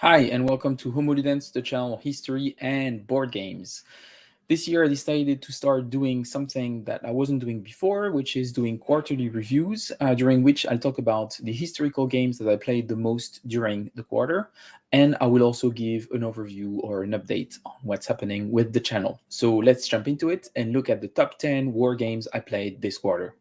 Hi, and welcome to Homoludens, the channel history and board games. This year, I decided to start doing something that I wasn't doing before, which is doing quarterly reviews, during which I'll talk about the historical games that I played the most during the quarter, and I will also give an overview or an update on what's happening with the channel. So let's jump into it and look at the top 10 war games I played this quarter.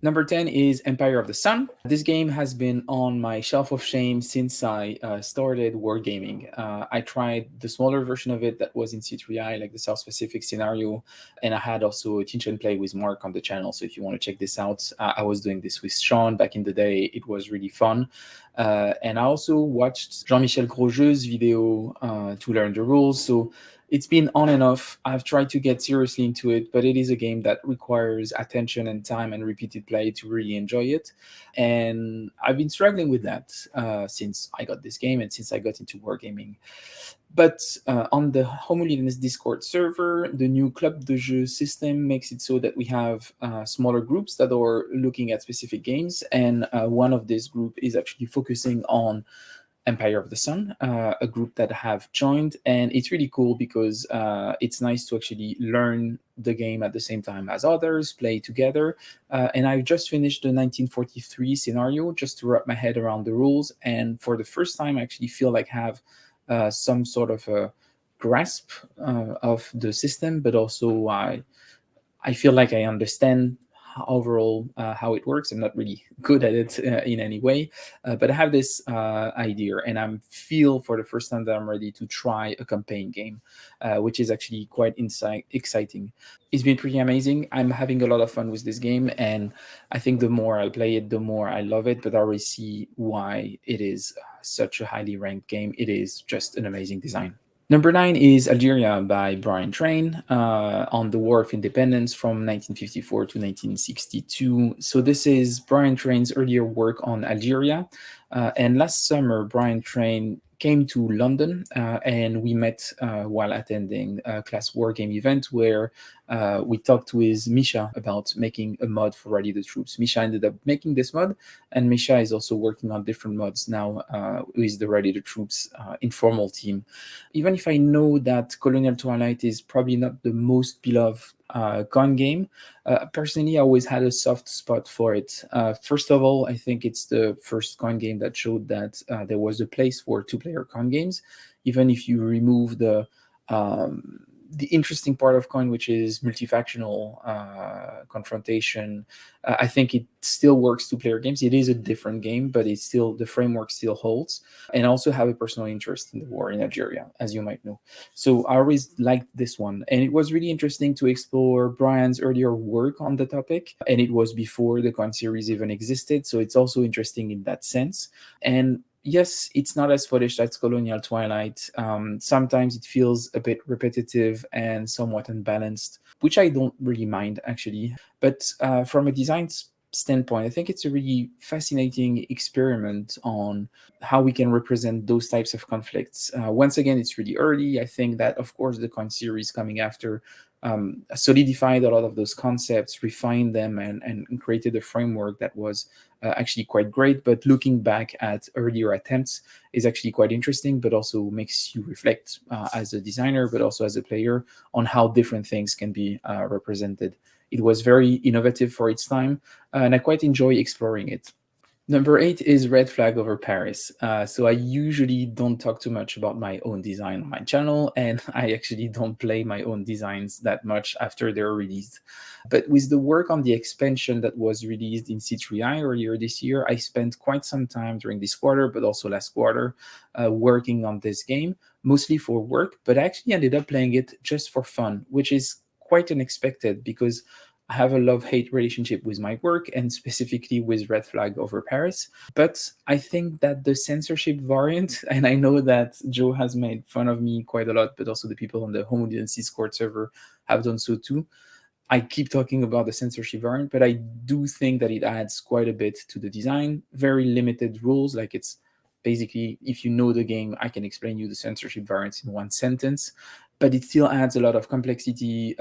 Number 10 is Empire of the Sun. This game has been on my shelf of shame since I started wargaming. I tried the smaller version of it that was in C3I, like the South Pacific scenario, and I had also a teach and play with Mark on the channel. So if you want to check this out, I was doing this with Sean back in the day. It was really fun. And I also watched Jean-Michel Grosjeau's video to learn the rules. So it's been on and off. I've tried to get seriously into it, but it is a game that requires attention and time and repeated play to really enjoy it. And I've been struggling with that since I got this game and since I got into wargaming. But on the Homoludens Discord server, the new Club de Jeu system makes it so that we have smaller groups that are looking at specific games. And one of this group is actually focusing on Empire of the Sun, a group that have joined, and it's really cool because it's nice to actually learn the game at the same time as others, play together. And I just finished the 1943 scenario just to wrap my head around the rules, and for the first time, I actually feel like I have some sort of a grasp of the system, but also I feel like I understand overall how it works. I'm not really good at it in any way, but I have this idea, and I feel for the first time that I'm ready to try a campaign game, which is actually quite exciting. It's been pretty amazing. I'm having a lot of fun with this game, and I think the more I play it, the more I love it. But I already see why it is such a highly ranked game. It is just an amazing design. Number 9 is Algeria by Brian Train on the War of Independence from 1954 to 1962. So this is Brian Train's earlier work on Algeria. And last summer, Brian Train came to London and we met while attending a class war game event where we talked with Misha about making a mod for Rally the Troops. Misha ended up making this mod, and Misha is also working on different mods now with the Rally the Troops informal team. Even if I know that Colonial Twilight is probably not the most beloved con game, personally, I always had a soft spot for it. First of all, I think it's the first con game that showed that there was a place for two-player con games, even if you remove the interesting part of coin, which is multifactional confrontation. I think it still works two-player games. It is a different game, but it's still, the framework still holds. And I also have a personal interest in the war in Algeria, as you might know. So I always liked this one, and it was really interesting to explore Brian's earlier work on the topic, and it was before the con series even existed. So it's also interesting in that sense. And yes, it's not as polished as Colonial Twilight. Sometimes it feels a bit repetitive and somewhat unbalanced, which I don't really mind actually. But from a design standpoint, I think it's a really fascinating experiment on how we can represent those types of conflicts. Once again, it's really early. I think that, of course, the con series coming after solidified a lot of those concepts, refined them, and created a framework that was actually quite great. But looking back at earlier attempts is actually quite interesting, but also makes you reflect as a designer, but also as a player, on how different things can be represented. It was very innovative for its time, and I quite enjoy exploring it. Number 8 is Red Flag over Paris. So I usually don't talk too much about my own design on my channel, and I actually don't play my own designs that much after they're released. But with the work on the expansion that was released in C3I earlier this year, I spent quite some time during this quarter, but also last quarter, working on this game, mostly for work, but I actually ended up playing it just for fun, which is quite unexpected because I have a love-hate relationship with my work and specifically with Red Flag over Paris. But I think that the censorship variant, and I know that Joe has made fun of me quite a lot, but also the people on the Homoludens Discord server have done so too. I keep talking about the censorship variant, but I do think that it adds quite a bit to the design. Very limited rules, like it's basically, if you know the game, I can explain you the censorship variants in one sentence, but it still adds a lot of complexity,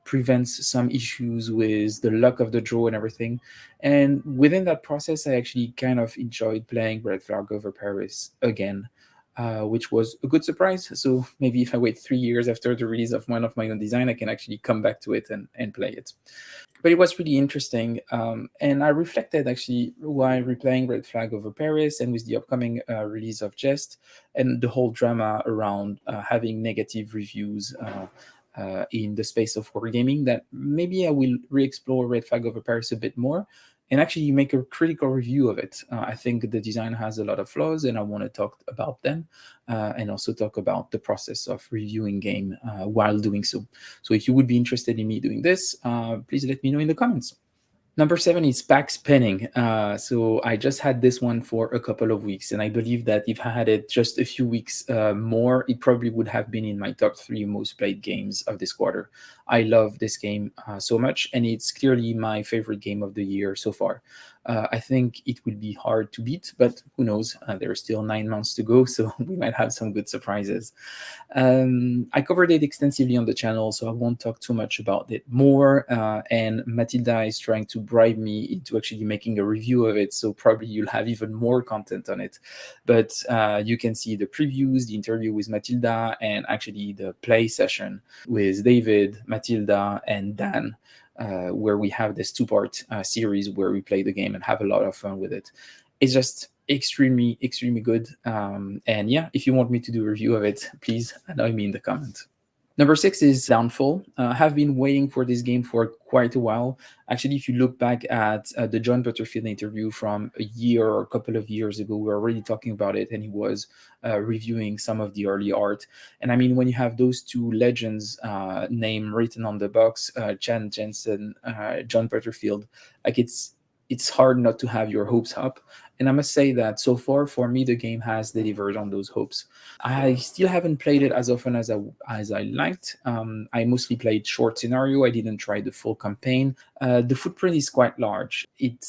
prevents some issues with the luck of the draw and everything. And within that process, I actually kind of enjoyed playing Red Flag over Paris again, which was a good surprise. So maybe if I wait 3 years after the release of one of my own design, I can actually come back to it and play it. But it was really interesting. And I reflected actually while replaying Red Flag over Paris and with the upcoming release of Jest and the whole drama around having negative reviews in the space of wargaming, that maybe I will re-explore Red Flag over Paris a bit more and actually make a critical review of it. I think the design has a lot of flaws, and I want to talk about them and also talk about the process of reviewing game while doing so. So if you would be interested in me doing this, please let me know in the comments. Number 7 is Pax Penning. So I just had this one for a couple of weeks, and I believe that if I had it just a few weeks more, it probably would have been in my top 3 most played games of this quarter. I love this game so much, and it's clearly my favorite game of the year so far. I think it will be hard to beat, but who knows? There are still 9 months to go, so we might have some good surprises. I covered it extensively on the channel, so I won't talk too much about it more. And Matilda is trying to bribe me into actually making a review of it, so probably you'll have even more content on it. But you can see the previews, the interview with Matilda, and actually the play session with David, Matilda, and Dan. Where we have this 2-part series where we play the game and have a lot of fun with it. It's just extremely good. And yeah, if you want me to do a review of it, please annoy me in the comments. Number 6 is Downfall. I have been waiting for this game for quite a while. Actually, if you look back at the John Butterfield interview from a year or a couple of years ago, we were already talking about it, and he was reviewing some of the early art. And I mean, when you have those two legends' name written on the box, Jan Jensen, John Butterfield, like it's hard not to have your hopes up. And I must say that so far, for me, the game has delivered on those hopes. I still haven't played it as often as I liked. I mostly played short scenario. I didn't try the full campaign. The footprint is quite large. It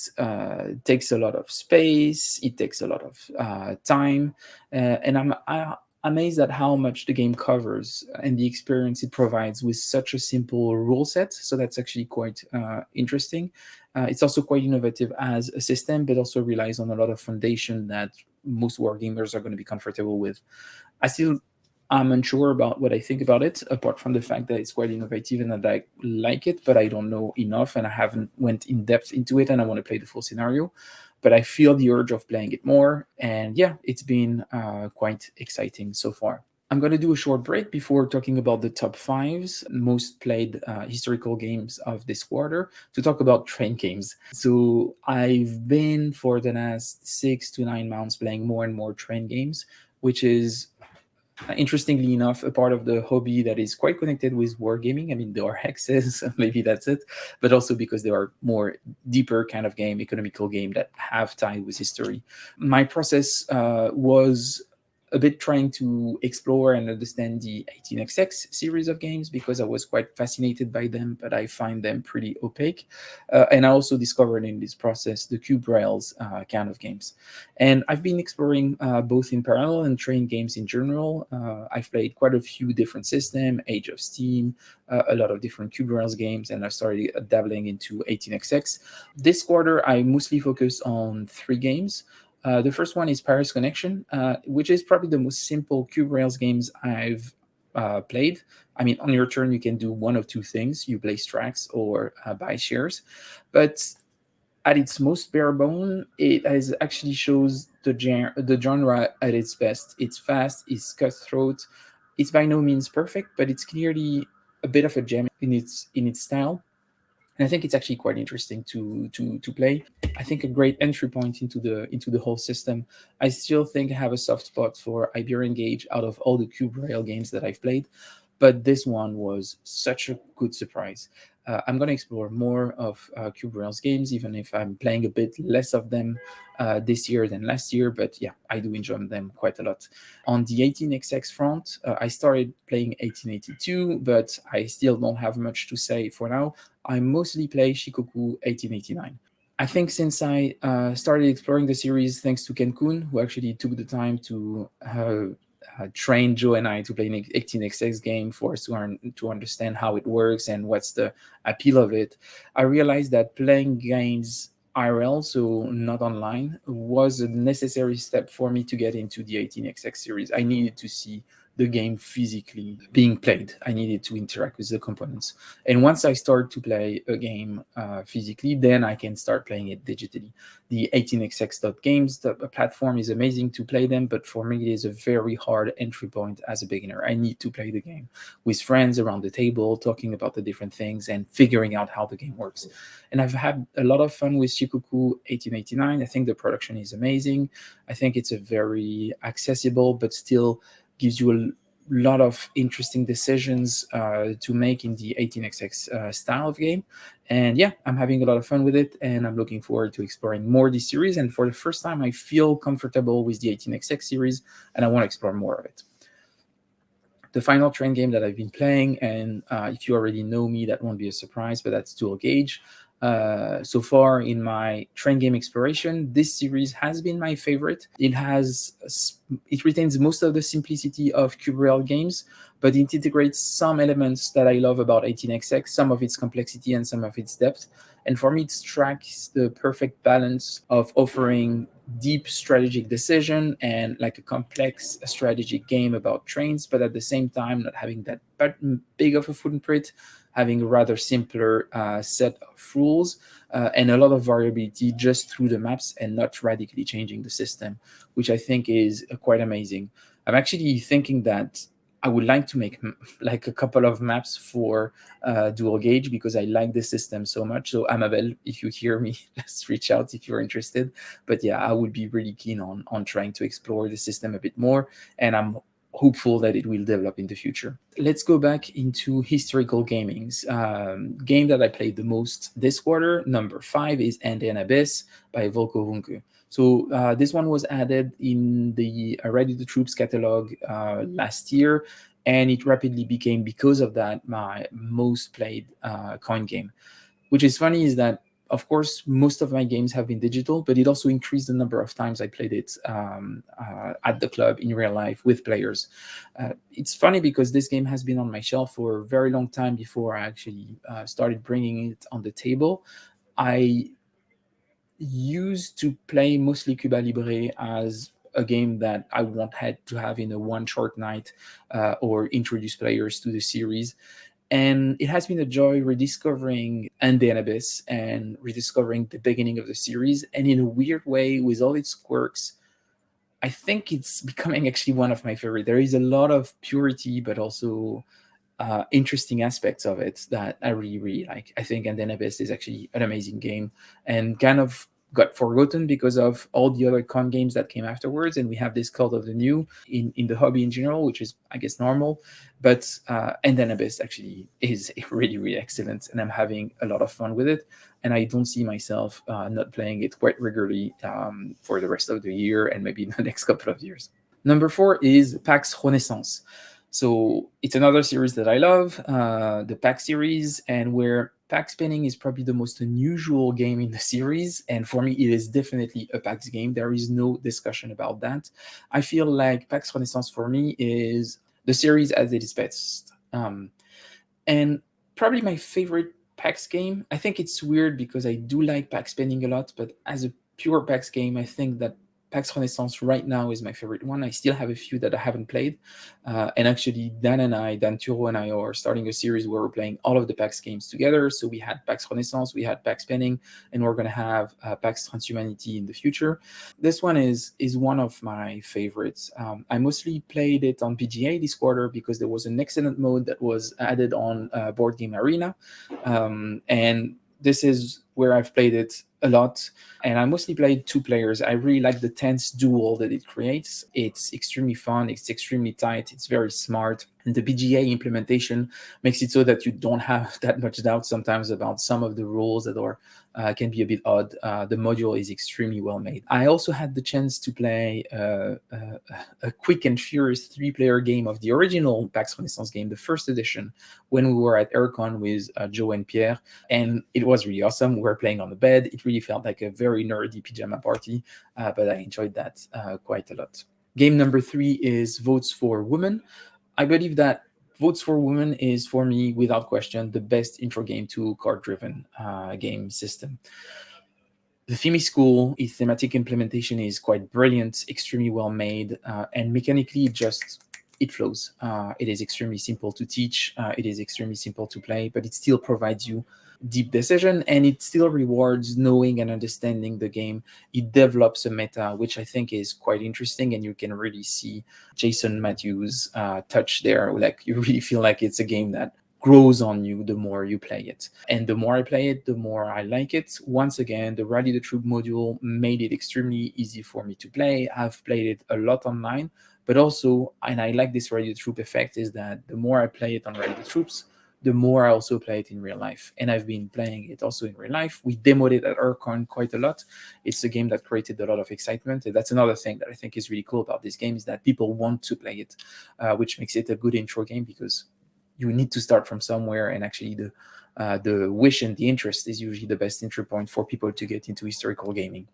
takes a lot of space. It takes a lot of time, and I'm amazed at how much the game covers and the experience it provides with such a simple rule set. So that's actually quite interesting. It's also quite innovative as a system, but also relies on a lot of foundation that most wargamers are going to be comfortable with. I still am unsure about what I think about it, apart from the fact that it's quite innovative and that I like it, but I don't know enough and I haven't went in depth into it, and I want to play the full scenario. But I feel the urge of playing it more, and yeah, it's been quite exciting so far. I'm going to do a short break before talking about the top 5s most played historical games of this quarter to talk about train games. So I've been for the last 6 to 9 months playing more and more train games, which is interestingly enough a part of the hobby that is quite connected with wargaming. I mean, there are hexes, maybe that's it, but also because they are more deeper kind of game, economical game that have tie with history. My process was a bit trying to explore and understand the 18xx series of games because I was quite fascinated by them, but I find them pretty opaque. And I also discovered in this process the cube rails kind of games. And I've been exploring both in parallel and train games in general. I've played quite a few different systems, Age of Steam, a lot of different cube rails games, and I started dabbling into 18xx. This quarter, I mostly focused on 3 games. The first one is Paris Connection, which is probably the most simple cube rails games I've played. I mean, on your turn, you can do one of 2 things. You place tracks or buy shares. But at its most bare bone, it has actually shows the genre at its best. It's fast, it's cutthroat. It's by no means perfect, but it's clearly a bit of a gem in its style. And I think it's actually quite interesting to play. I think a great entry point into the whole system. I still think I have a soft spot for Iberian Gauge out of all the cube rail games that I've played, but this one was such a good surprise. I'm going to explore more of cube rails games, even if I'm playing a bit less of them this year than last year. But yeah, I do enjoy them quite a lot. On the 18xx front, I started playing 1882, but I still don't have much to say for now. I mostly play Shikoku 1889. I think since I started exploring the series, thanks to Ken Kun, who actually took the time to trained Joe and I to play an 18xx game for us to understand how it works and what's the appeal of it, I realized that playing games IRL, so not online, was a necessary step for me to get into the 18xx series. I needed to see the game physically being played. I needed to interact with the components. And once I start to play a game physically, then I can start playing it digitally. The 18xx.games, the platform is amazing to play them, but for me, it is a very hard entry point as a beginner. I need to play the game with friends around the table, talking about the different things and figuring out how the game works. And I've had a lot of fun with Shikoku 1889. I think the production is amazing. I think it's a very accessible, but still gives you a lot of interesting decisions to make in the 18xx style of game. And yeah, I'm having a lot of fun with it, and I'm looking forward to exploring more this series. And for the first time, I feel comfortable with the 18xx series, and I want to explore more of it. The final train game that I've been playing, and if you already know me, that won't be a surprise, but that's Dual Gauge. So far in my train game exploration, this series has been my favorite. It retains most of the simplicity of cube rail games, but it integrates some elements that I love about 18xx, some of its complexity and some of its depth. And for me, it strikes the perfect balance of offering deep strategic decision and like a complex strategic game about trains, but at the same time not having that big of a footprint, having a rather simpler set of rules and a lot of variability just through the maps and not radically changing the system, which I think is quite amazing. I'm actually thinking that I would like to make like a couple of maps for Dual Gauge because I like the system so much. So Amabel, if you hear me, let's reach out if you're interested. But yeah, I would be really keen on trying to explore the system a bit more, and I'm hopeful that it will develop in the future. Let's go back into historical gamings. Game that I played the most this quarter, number 5, is And an Abyss by Volko Runke. So this one was added in the Ready the Troops catalog last year, and it rapidly became, because of that, my most played coin game. Which is funny is that, of course, most of my games have been digital, but it also increased the number of times I played it at the club in real life with players. It's funny because this game has been on my shelf for a very long time before I actually started bringing it on the table. I used to play mostly Cuba Libre as a game that I want had to have in a one short night or introduce players to the series. And it has been a joy rediscovering And the Abyss and rediscovering the beginning of the series. And in a weird way, with all its quirks, I think it's becoming actually one of my favorite. There is a lot of purity, but also interesting aspects of it that I really, really like. I think And the Abyss is actually an amazing game and kind of got forgotten because of all the other con games that came afterwards. And we have this Cult of the New in the hobby in general, which is, I guess, normal. But And then Abyss actually is really, really excellent. And I'm having a lot of fun with it. And I don't see myself not playing it quite regularly for the rest of the year and maybe the next couple of years. Number 4 is Pax Renaissance. So it's another series that I love, the Pax series, and where Pax Penning is probably the most unusual game in the series. And for me, it is definitely a Pax game. There is no discussion about that. I feel like Pax Renaissance for me is the series at its best. And probably my favorite PAX game. I think it's weird because I do like Pax Penning a lot, but as a pure PAX game, I think that Pax Renaissance right now is my favorite one. I still have a few that I haven't played. And actually, Dan Turo and I are starting a series where we're playing all of the PAX games together. So we had Pax Renaissance, we had Pax Penning, and we're going to have Pax Transhumanity in the future. This one is one of my favorites. I mostly played it on PGA this quarter because there was an excellent mode that was added on Board Game Arena. And this is where I've played it a lot, and I mostly played 2 players. I really like the tense duel that it creates. It's extremely fun, it's extremely tight, it's very smart, and the PGA implementation makes it so that you don't have that much doubt sometimes about some of the rules that are can be a bit odd. The module is extremely well made. I also had the chance to play a quick and furious 3-player game of the original Pax Renaissance game, the first edition, when we were at Aircon with Joe and Pierre, and it was really awesome. We were playing on the bed. It really felt like a very nerdy pajama party, but I enjoyed that quite a lot. Game number 3 is Votes for Women. I believe that Votes for Women is, for me, without question, the best intro game to card-driven game system. The theme is cool, its thematic implementation is quite brilliant, extremely well made, and mechanically it flows. It is extremely simple to teach, it is extremely simple to play, but it still provides you deep decision, and it still rewards knowing and understanding the game. It develops a meta, which I think is quite interesting, and you can really see Jason Matthews' touch there. Like, you really feel like it's a game that grows on you the more you play it. And the more I play it, the more I like it. Once again, the Rally the Troop module made it extremely easy for me to play. I've played it a lot online, but also, and I like this Rally the Troop effect, is that the more I play it on Rally the Troops, the more I also play it in real life. And I've been playing it also in real life. We demoed it at EarCon quite a lot. It's a game that created a lot of excitement. And that's another thing that I think is really cool about this game, is that people want to play it, which makes it a good intro game, because you need to start from somewhere, and actually the wish and the interest is usually the best entry point for people to get into historical gaming.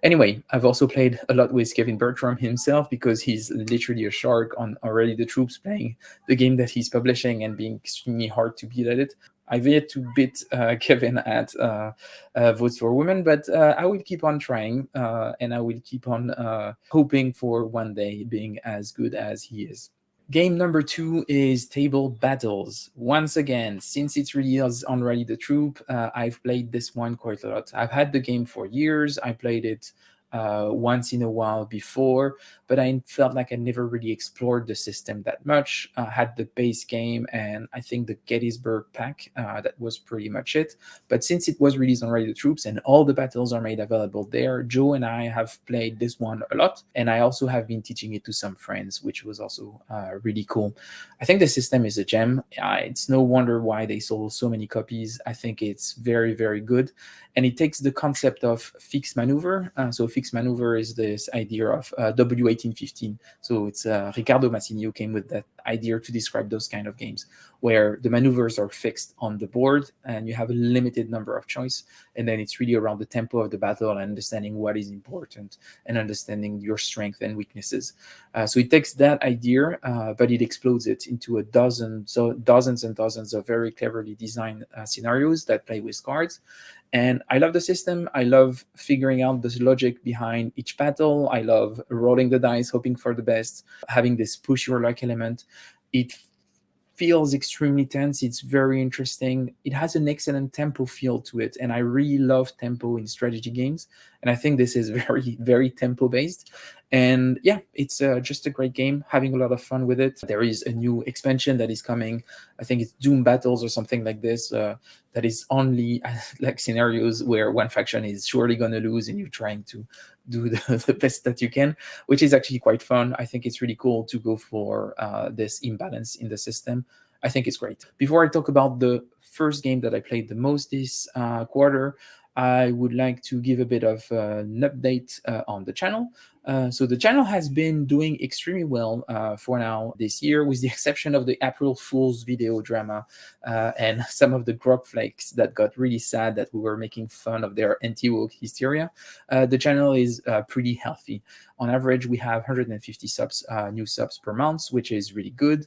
Anyway, I've also played a lot with Kevin Bertram himself, because he's literally a shark on Already the Troops, playing the game that he's publishing and being extremely hard to beat at it. I've yet to beat Kevin at Votes for Women, but I will keep on trying, and I will keep on hoping for one day being as good as he is. Game number 2 is Table Battles. Once again, since its release on Rally the Troop, I've played this one quite a lot. I've had the game for years. I played it once in a while before, but I felt like I never really explored the system that much. I had the base game and I think the Gettysburg pack. That was pretty much it. But since it was released on Rally the Troops and all the battles are made available there, Joe and I have played this one a lot. And I also have been teaching it to some friends, which was also really cool. I think the system is a gem. It's no wonder why they sold so many copies. I think it's very, very good. And it takes the concept of fixed maneuver. So fixed maneuver is this idea of W1815. So it's Ricardo Massini who came with that idea to describe those kind of games, where the maneuvers are fixed on the board and you have a limited number of choice. And then it's really around the tempo of the battle and understanding what is important and understanding your strength and weaknesses. So it takes that idea, but it explodes it into dozens and dozens of very cleverly designed scenarios that play with cards. And I love the system. I love figuring out the logic behind each battle. I love rolling the dice, hoping for the best, having this push your luck element. It feels extremely tense. It's very interesting. It has an excellent tempo feel to it, and I really love tempo in strategy games. And I think this is very, very tempo based. And yeah, it's just a great game. Having a lot of fun with it. There is a new expansion that is coming. I think it's Doom Battles or something like this. That is only like scenarios where one faction is surely going to lose, and you're trying to do the best that you can, which is actually quite fun. I think it's really cool to go for this imbalance in the system. I think it's great. Before I talk about the first game that I played the most this quarter, I would like to give a bit of an update on the channel. So the channel has been doing extremely well for now this year, with the exception of the April Fool's video drama and some of the grog flakes that got really sad that we were making fun of their anti-woke hysteria. The channel is pretty healthy. On average, we have 150 new subs per month, which is really good.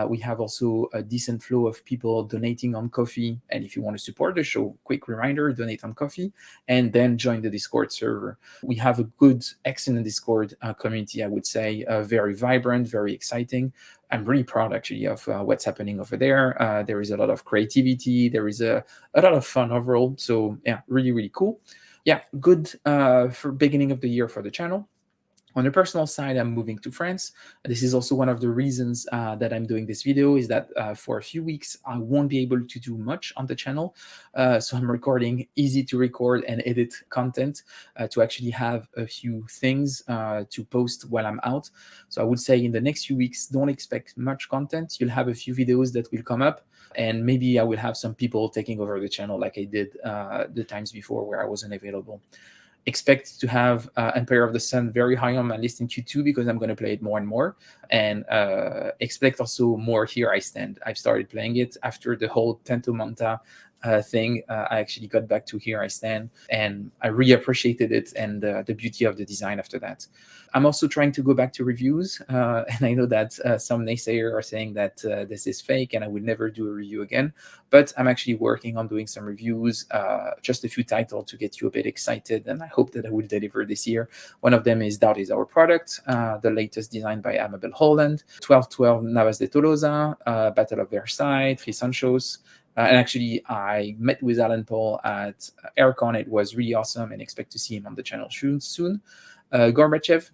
We have also a decent flow of people donating on Ko-fi. And if you want to support the show, quick reminder, donate on Ko-fi and then join the Discord server. We have a good, excellent Discord community, I would say, very vibrant, very exciting. I'm really proud actually of what's happening over there. There is a lot of creativity. There is a lot of fun overall. So yeah, really, really cool. Yeah, good for beginning of the year for the channel. On the personal side, I'm moving to France. This is also one of the reasons that I'm doing this video, is that for a few weeks, I won't be able to do much on the channel. So I'm recording easy to record and edit content to actually have a few things to post while I'm out. So I would say in the next few weeks, don't expect much content. You'll have a few videos that will come up, and maybe I will have some people taking over the channel like I did the times before where I wasn't available. Expect to have Empire of the Sun very high on my list in Q2 because I'm going to play it more and more. And expect also more Here I Stand. I've started playing it after the whole Tento Manta thing, I actually got back to Here I Stand, and I really appreciated it and the beauty of the design after that. I'm also trying to go back to reviews, and I know that some naysayers are saying that this is fake and I would never do a review again, but I'm actually working on doing some reviews, just a few titles to get you a bit excited, and I hope that I will deliver this year. One of them is Doubt is Our Product, the latest design by Amabel Holland, 1212 Navas de Tolosa, Battle of Versailles, Three Sanchos. And actually, I met with Alan Paul at Aircon. It was really awesome, and expect to see him on the channel soon. Gorbachev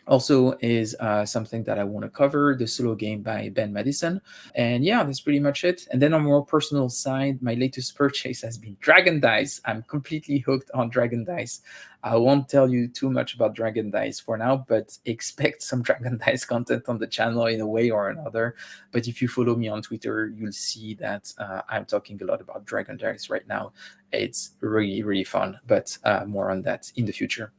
also is something that I want to cover, the solo game by Ben Madison. And yeah, that's pretty much it. And then on a more personal side, my latest purchase has been Dragon Dice. I'm completely hooked on Dragon Dice. I won't tell you too much about Dragon Dice for now, but expect some Dragon Dice content on the channel in a way or another. But if you follow me on Twitter, you'll see that I'm talking a lot about Dragon Dice right now. It's really, really fun, but more on that in the future.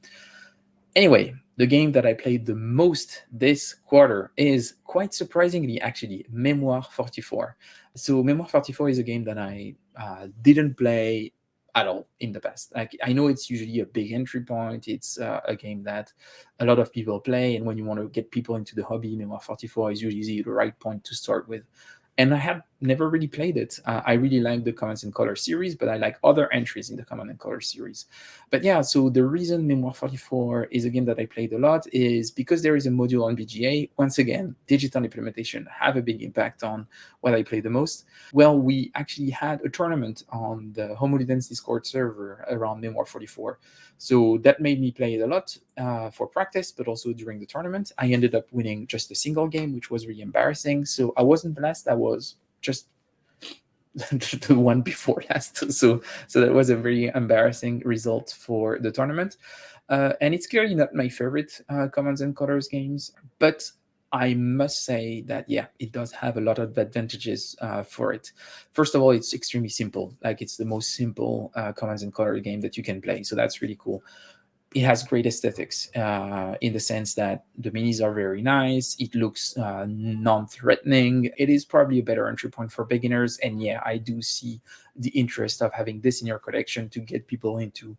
Anyway, the game that I played the most this quarter is, quite surprisingly, actually, Mémoire 44. So Mémoire 44 is a game that I didn't play at all in the past. Like, I know it's usually a big entry point. It's a game that a lot of people play, and when you want to get people into the hobby, Mémoire 44 is usually the right point to start with. And I have never really played it. I really like the Commands and Color series, but I like other entries in the Command and Color series. But yeah, so the reason Mémoire 44 is a game that I played a lot is because there is a module on BGA. Once again, digital implementation have a big impact on what I play the most. Well, we actually had a tournament on the Homoludens Discord server around Mémoire 44. So that made me play it a lot for practice, but also during the tournament. I ended up winning just a single game, which was really embarrassing. So I wasn't blessed. I was just the one before last. So that was a very embarrassing result for the tournament. And it's clearly not my favorite Commands and Colors games, but I must say that, yeah, it does have a lot of advantages for it. First of all, it's extremely simple. Like, it's the most simple Commands and Color game that you can play. So that's really cool. It has great aesthetics in the sense that the minis are very nice. It looks non-threatening. It is probably a better entry point for beginners. And yeah, I do see the interest of having this in your collection to get people into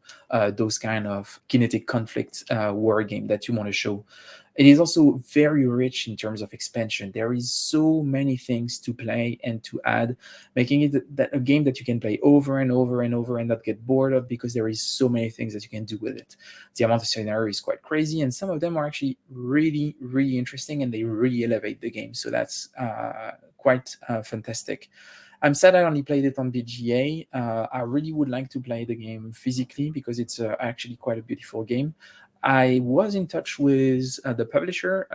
those kind of kinetic conflict war game that you want to show. It is also very rich in terms of expansion. There is so many things to play and to add, making it that a game that you can play over and over and over and not get bored of, because there is so many things that you can do with it. The amount of scenario is quite crazy, and some of them are actually really, really interesting, and they really elevate the game. So that's quite fantastic. I'm sad I only played it on BGA. I really would like to play the game physically because it's actually quite a beautiful game. I was in touch with the publisher,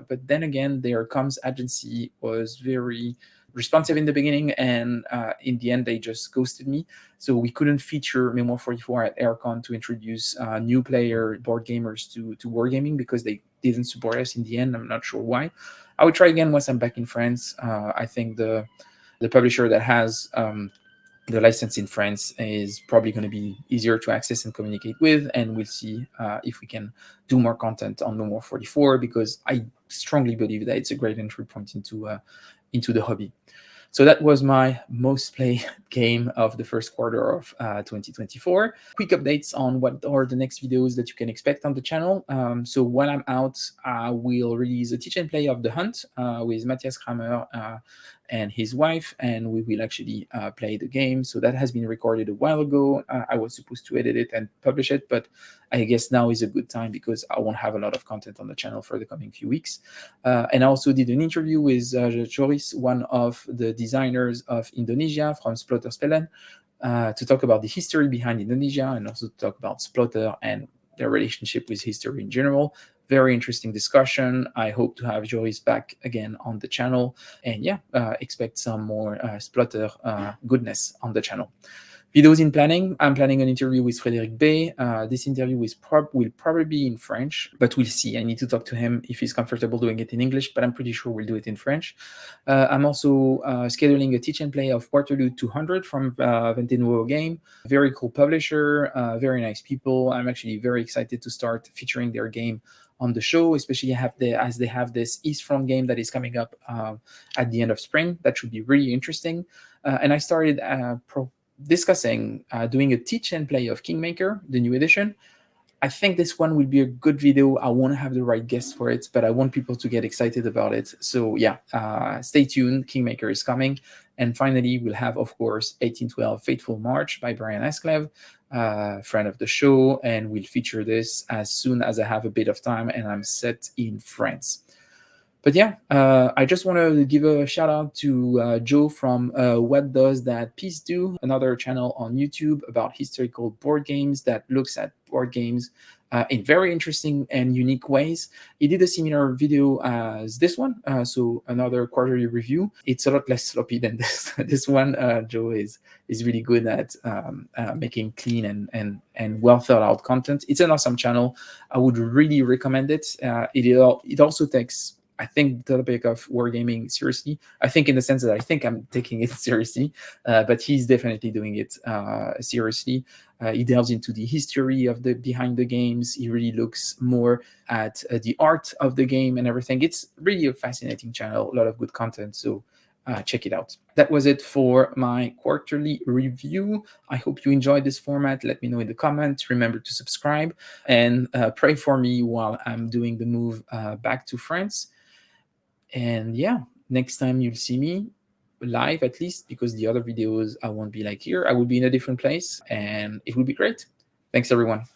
but then again, their comms agency was very responsive in the beginning, and in the end, they just ghosted me. So we couldn't feature Mémoire 44 at Aircon to introduce new player board gamers to wargaming because they didn't support us in the end. I'm not sure why. I would try again once I'm back in France. I think the publisher that has the license in France is probably going to be easier to access and communicate with, and we'll see if we can do more content on Mémoire 44, because I strongly believe that it's a great entry point into the hobby. So that was my most played game of the first quarter of 2024. Quick updates on what are the next videos that you can expect on the channel. So while I'm out, I will release a teach and play of The Hunt with Matthias Kramer and his wife, and we will actually play the game. So that has been recorded a while ago. I was supposed to edit it and publish it, but I guess now is a good time because I won't have a lot of content on the channel for the coming few weeks. And I also did an interview with Joris, one of the designers of Indonesia from Splotter Spellen, to talk about the history behind Indonesia and also to talk about Splotter and their relationship with history in general. Very interesting discussion. I hope to have Joris back again on the channel. And yeah, expect some more Splotter goodness on the channel. Videos in planning. I'm planning an interview with Frédéric B. This interview will probably be in French, but we'll see. I need to talk to him if he's comfortable doing it in English, but I'm pretty sure we'll do it in French. I'm also scheduling a teach and play of Waterloo 200 from Vintage Nouveau Game. Very cool publisher, very nice people. I'm actually very excited to start featuring their game on the show, especially as they have this East Front game that is coming up at the end of spring. That should be really interesting. And I started discussing doing a teach and play of Kingmaker, the new edition. I think this one will be a good video. I won't have the right guests for it, but I want people to get excited about it. So yeah, stay tuned. Kingmaker is coming. And finally, we'll have, of course, 1812 Fateful March by Brian Asclev, friend of the show. And we'll feature this as soon as I have a bit of time and I'm set in France. But yeah, I just want to give a shout out to Joe from What Does That Piece Do, another channel on YouTube about historical board games that looks at board games in very interesting and unique ways. He did a similar video as this one, so another quarterly review. It's a lot less sloppy than this one. Joe is really good at making clean and well thought out content. It's an awesome channel. I would really recommend it. It also takes, I think, the topic of wargaming seriously. I think in the sense that I think I'm taking it seriously, but he's definitely doing it seriously. He delves into the history of the behind the games. He really looks more at the art of the game and everything. It's really a fascinating channel, a lot of good content. So check it out. That was it for my quarterly review. I hope you enjoyed this format. Let me know in the comments. Remember to subscribe and pray for me while I'm doing the move back to France. And yeah, next time you'll see me live, at least, because the other videos I won't be like here. I will be in a different place and it will be great. Thanks, everyone.